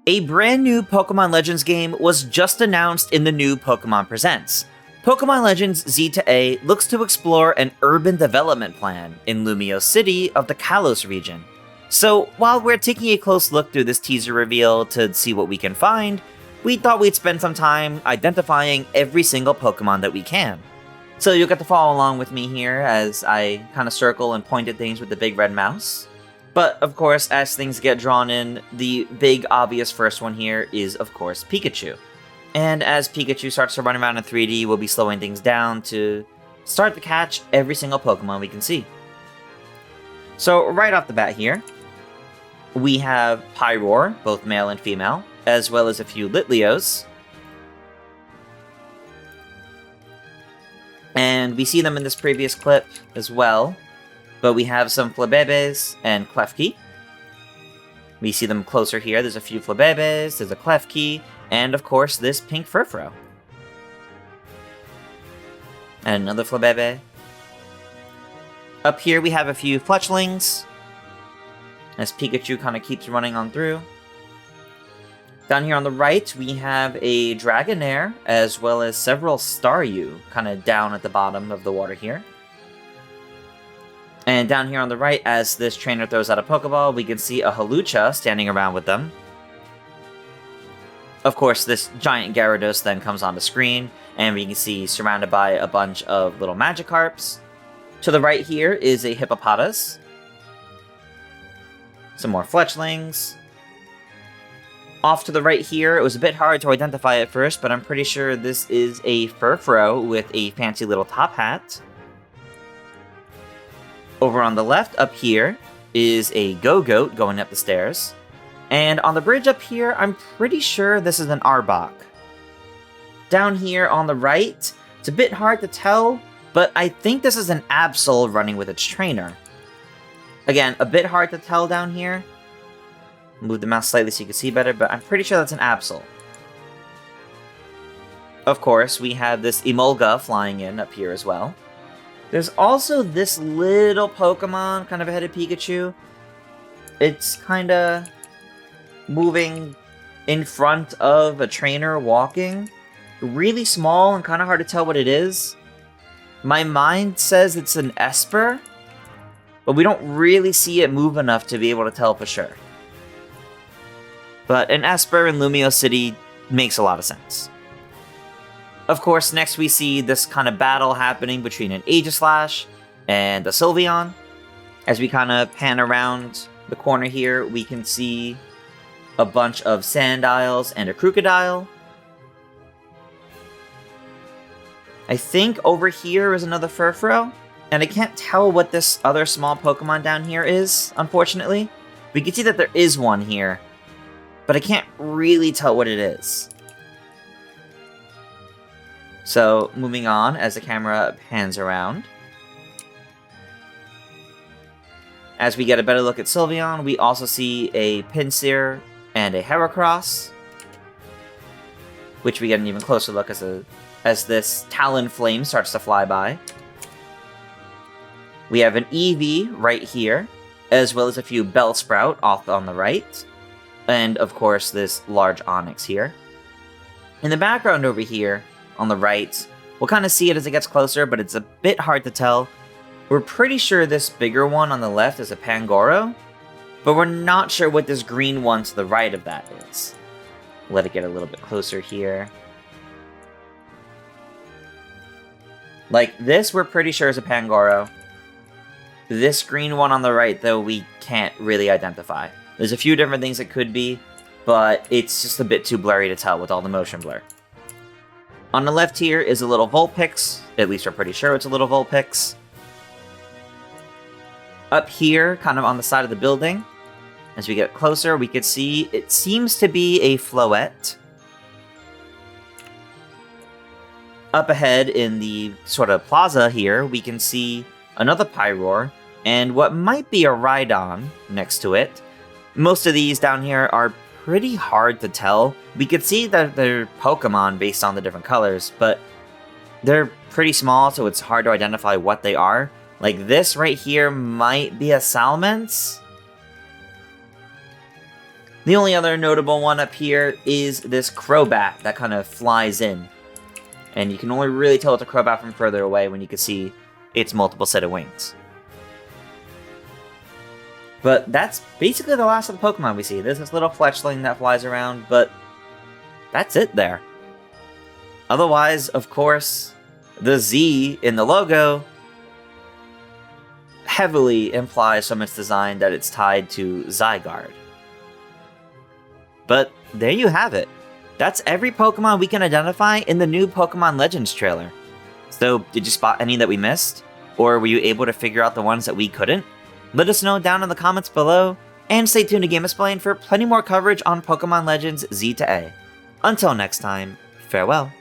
A brand new Pokemon Legends game was just announced in the new Pokemon Presents. Pokemon Legends Z-A looks to explore an urban development plan in Lumiose City of the Kalos region. So while we're taking a close look through this teaser reveal to see what we can find, we thought we'd spend some time identifying every single Pokemon that we can. So you'll get to follow along with me here as I kind of circle and point at things with the big red mouse. But, of course, as things get drawn in, the big obvious first one here is, of course, Pikachu. And as Pikachu starts to run around in 3D, we'll be slowing things down to start to catch every single Pokemon we can see. So, right off the bat here, we have Pyroar, both male and female, as well as a few Litleos. And we see them in this previous clip as well. But we have some Flabébés and Klefki. We see them closer here. There's a few Flabébés, there's a Klefki, and of course this pink Furfrou. And another Flabébé. Up here we have a few Fletchlings, as Pikachu kind of keeps running on through. Down here on the right, we have a Dragonair, as well as several Staryu, kind of down at the bottom of the water here. And down here on the right, as this trainer throws out a Pokeball, we can see a Hawlucha standing around with them. Of course, this giant Gyarados then comes on the screen, and we can see surrounded by a bunch of little Magikarps. To the right here is a Hippopotas. Some more Fletchlings. Off to the right here, it was a bit hard to identify at first, but I'm pretty sure this is a Furfrou with a fancy little top hat. Over on the left, up here, is a Go-Goat going up the stairs. And on the bridge up here, I'm pretty sure this is an Arbok. Down here on the right, it's a bit hard to tell, but I think this is an Absol running with its trainer. Again, a bit hard to tell down here. Move the mouse slightly so you can see better, but I'm pretty sure that's an Absol. Of course, we have this Emolga flying in up here as well. There's also this little Pokemon kind of ahead of Pikachu. It's kind of moving in front of a trainer walking. Really small and kind of hard to tell what it is. My mind says it's an Esper, but we don't really see it move enough to be able to tell for sure. But an Esper in Lumiose City makes a lot of sense. Of course, next we see this kind of battle happening between an Aegislash and a Sylveon. As we kind of pan around the corner here, we can see a bunch of Sandiles and a Crocodile. I think over here is another Furfrou, and I can't tell what this other small Pokemon down here is, unfortunately. We can see that there is one here, but I can't really tell what it is. So, moving on as the camera pans around. As we get a better look at Sylveon, we also see a Pinsir and a Heracross, which we get an even closer look as this Talonflame starts to fly by. We have an Eevee right here, as well as a few Bellsprout off on the right, and of course this large Onix here. In the background over here, on the right, we'll kind of see it as it gets closer, but it's a bit hard to tell. We're pretty sure this bigger one on the left is a Pangoro, but we're not sure what this green one to the right of that is. Let it get a little bit closer here. Like this, we're pretty sure is a Pangoro. This green one on the right, though, we can't really identify. There's a few different things it could be, but it's just a bit too blurry to tell with all the motion blur. On the left here is a little Vulpix. At least we're pretty sure it's a little Vulpix. Up here, kind of on the side of the building, as we get closer, we could see it seems to be a Floette. Up ahead in the sort of plaza here, we can see another Pyroar and what might be a Rhydon next to it. Most of these down here are pretty hard to tell. We could see that they're Pokemon based on the different colors, but they're pretty small, so it's hard to identify what they are. Like this right here might be a Salamence. The only other notable one up here is this Crobat that kind of flies in. And you can only really tell it's a Crobat from further away when you can see its multiple set of wings. But that's basically the last of the Pokemon we see. There's this little fletchling that flies around, but that's it there. Otherwise, of course, the Z in the logo heavily implies from its design that it's tied to Zygarde. But there you have it. That's every Pokemon we can identify in the new Pokemon Legends trailer. So, did you spot any that we missed? Or were you able to figure out the ones that we couldn't? Let us know down in the comments below, and stay tuned to GameXplain for plenty more coverage on Pokemon Legends Z to A. Until next time, farewell.